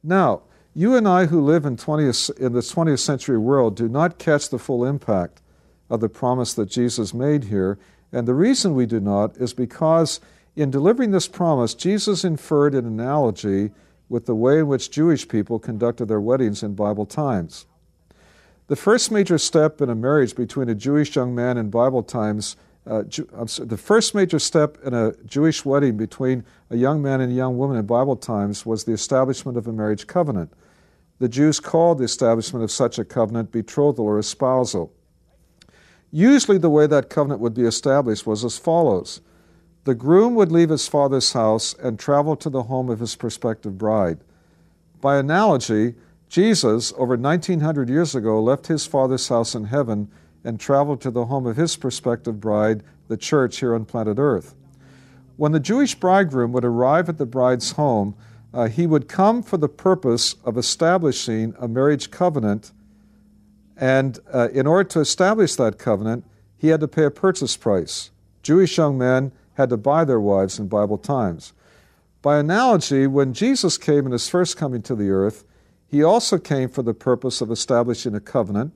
Now, you and I who live in the 20th century world do not catch the full impact of the promise that Jesus made here. And the reason we do not is because in delivering this promise, Jesus inferred an analogy with the way in which Jewish people conducted their weddings in Bible times. The first major step in a marriage between a Jewish young man in Bible times, the first major step in a Jewish wedding between a young man and a young woman in Bible times was the establishment of a marriage covenant. The Jews called the establishment of such a covenant betrothal or espousal. Usually the way that covenant would be established was as follows. The groom would leave his father's house and travel to the home of his prospective bride. By analogy, Jesus, over 1900 years ago, left his Father's house in heaven and traveled to the home of his prospective bride, the church here on planet Earth. When the Jewish bridegroom would arrive at the bride's home, he would come for the purpose of establishing a marriage covenant, and in order to establish that covenant, he had to pay a purchase price. Jewish young men had to buy their wives in Bible times. By analogy, when Jesus came in his first coming to the earth, he also came for the purpose of establishing a covenant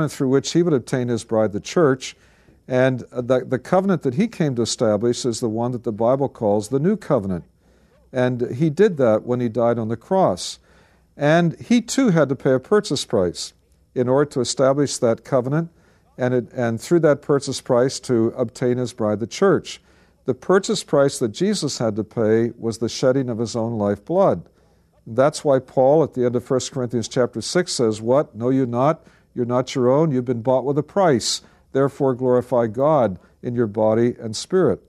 through which he would obtain his bride, the church, and the covenant that he came to establish is the one that the Bible calls the New Covenant. And he did that when he died on the cross. And he too had to pay a purchase price in order to establish that covenant and through that purchase price to obtain his bride, the church. The purchase price that Jesus had to pay was the shedding of his own lifeblood. That's why Paul at the end of 1 Corinthians chapter 6 says, "What? Know you not? You're not your own. You've been bought with a price. Therefore glorify God in your body and spirit."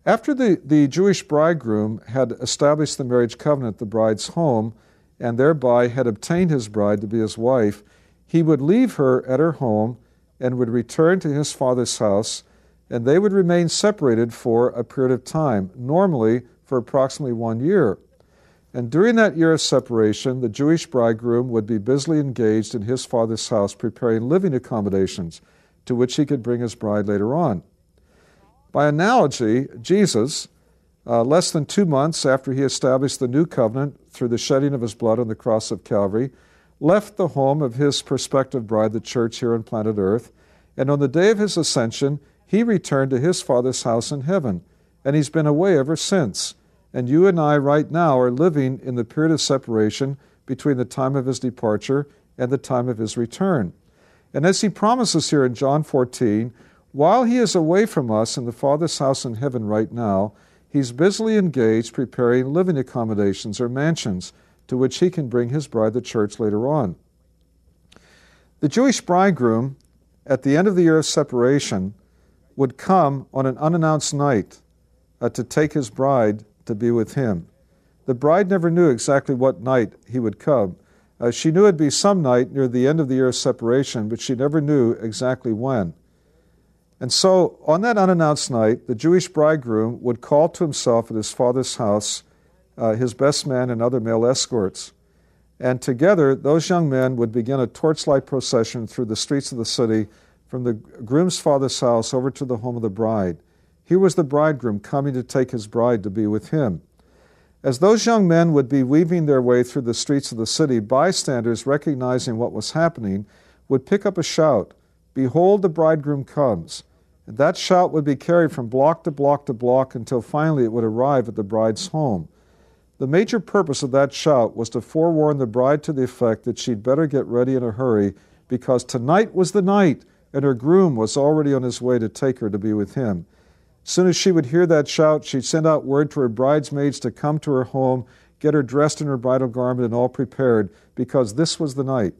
After the Jewish bridegroom had established the marriage covenant at the bride's home and thereby had obtained his bride to be his wife, he would leave her at her home and would return to his father's house, and they would remain separated for a period of time, normally for approximately 1 year. And during that year of separation, the Jewish bridegroom would be busily engaged in his father's house preparing living accommodations to which he could bring his bride later on. By analogy, Jesus, less than 2 months after he established the new covenant through the shedding of his blood on the cross of Calvary, left the home of his prospective bride, the church here on planet Earth, and on the day of his ascension, he returned to his Father's house in heaven, and he's been away ever since. And you and I right now are living in the period of separation between the time of his departure and the time of his return. And as he promises here in John 14, while he is away from us in the Father's house in heaven right now, he's busily engaged preparing living accommodations or mansions to which he can bring his bride, the church, later on. The Jewish bridegroom, at the end of the year of separation, would come on an unannounced night to take his bride to be with him. The bride never knew exactly what night he would come. She knew it'd be some night near the end of the year of separation, but she never knew exactly when. And so, on that unannounced night, the Jewish bridegroom would call to himself at his father's house his best man and other male escorts. And together, those young men would begin a torchlight procession through the streets of the city from the groom's father's house over to the home of the bride. Here was the bridegroom coming to take his bride to be with him. As those young men would be weaving their way through the streets of the city, bystanders, recognizing what was happening, would pick up a shout, "Behold, the bridegroom comes." And that shout would be carried from block to block to block until finally it would arrive at the bride's home. The major purpose of that shout was to forewarn the bride to the effect that she'd better get ready in a hurry because tonight was the night and her groom was already on his way to take her to be with him. As soon as she would hear that shout, she'd send out word to her bridesmaids to come to her home, get her dressed in her bridal garment and all prepared, because this was the night.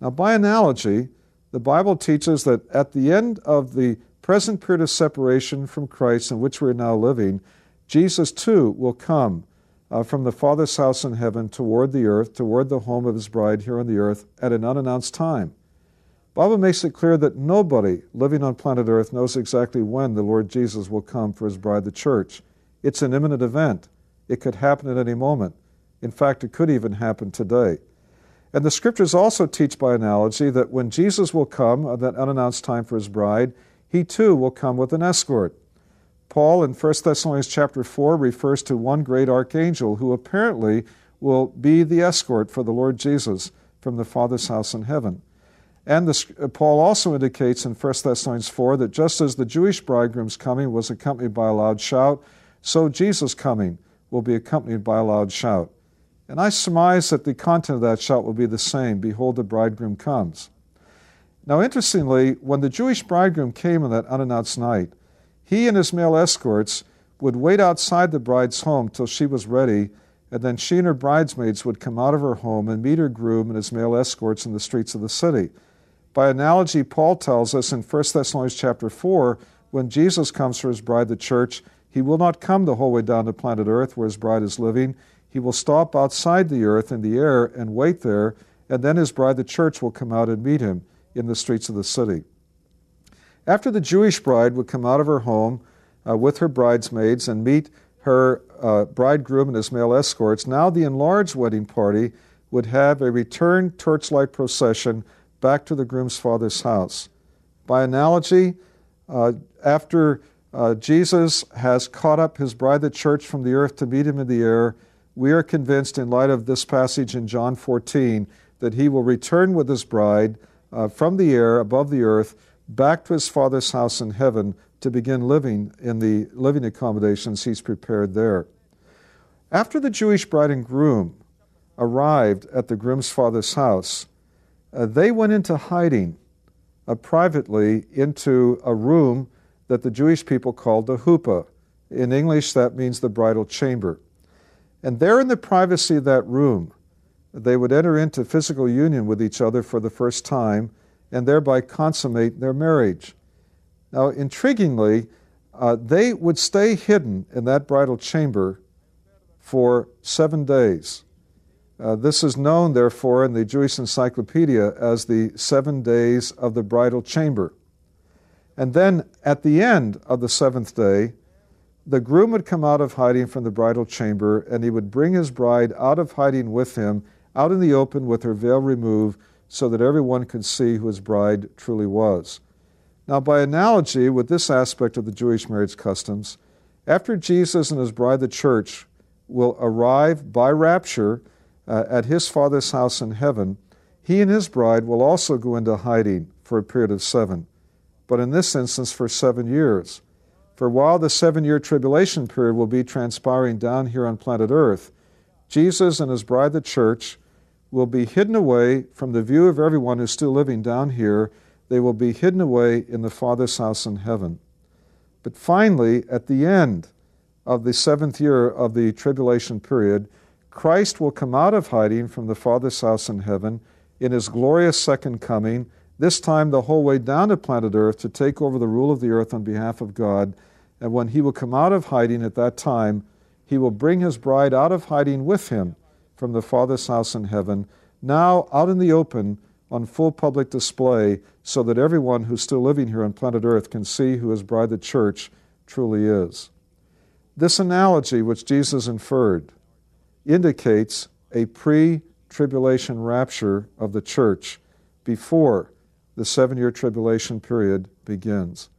Now, by analogy, the Bible teaches that at the end of the present period of separation from Christ in which we are now living, Jesus too will come from the Father's house in heaven toward the earth, toward the home of his bride here on the earth at an unannounced time. The Bible makes it clear that nobody living on planet Earth knows exactly when the Lord Jesus will come for his bride, the church. It's an imminent event. It could happen at any moment. In fact, it could even happen today. And the Scriptures also teach by analogy that when Jesus will come at that unannounced time for his bride, he too will come with an escort. Paul in 1 Thessalonians chapter 4 refers to one great archangel who apparently will be the escort for the Lord Jesus from the Father's house in heaven. And Paul also indicates in 1 Thessalonians 4 that just as the Jewish bridegroom's coming was accompanied by a loud shout, so Jesus' coming will be accompanied by a loud shout. And I surmise that the content of that shout will be the same, "Behold, the bridegroom comes." Now, interestingly, when the Jewish bridegroom came on that unannounced night, he and his male escorts would wait outside the bride's home till she was ready, and then she and her bridesmaids would come out of her home and meet her groom and his male escorts in the streets of the city. By analogy, Paul tells us in 1 Thessalonians chapter 4, when Jesus comes for his bride, the church, he will not come the whole way down to planet Earth where his bride is living. He will stop outside the earth in the air and wait there, and then his bride, the church, will come out and meet him in the streets of the city. After the Jewish bride would come out of her home with her bridesmaids and meet her bridegroom and his male escorts, now the enlarged wedding party would have a return torchlight procession back to the groom's father's house. By analogy, after Jesus has caught up his bride, the church, from the earth to meet him in the air, we are convinced, in light of this passage in John 14, that he will return with his bride from the air, above the earth, back to his Father's house in heaven to begin living in the living accommodations he's prepared there. After the Jewish bride and groom arrived at the groom's father's house, they went into hiding privately into a room that the Jewish people called the huppah. In English, that means the bridal chamber. And there in the privacy of that room, they would enter into physical union with each other for the first time and thereby consummate their marriage. Now, intriguingly, they would stay hidden in that bridal chamber for 7 days. This is known, therefore, in the Jewish Encyclopedia as the 7 days of the bridal chamber. And then, at the end of the 7th day, the groom would come out of hiding from the bridal chamber, and he would bring his bride out of hiding with him, out in the open with her veil removed, so that everyone could see who his bride truly was. Now, by analogy with this aspect of the Jewish marriage customs, after Jesus and his bride, the church, will arrive by rapture at his Father's house in heaven, he and his bride will also go into hiding for a period of 7, but in this instance for 7 years. For while the 7-year tribulation period will be transpiring down here on planet Earth, Jesus and his bride, the church, will be hidden away from the view of everyone who's still living down here. They will be hidden away in the Father's house in heaven. But finally, at the end of the 7th year of the tribulation period, Christ will come out of hiding from the Father's house in heaven in his glorious second coming, this time the whole way down to planet Earth to take over the rule of the earth on behalf of God. And when he will come out of hiding at that time, he will bring his bride out of hiding with him from the Father's house in heaven, now out in the open on full public display, so that everyone who's still living here on planet Earth can see who his bride, the church, truly is. This analogy, which Jesus inferred, indicates a pre-tribulation rapture of the church before the 7-year tribulation period begins.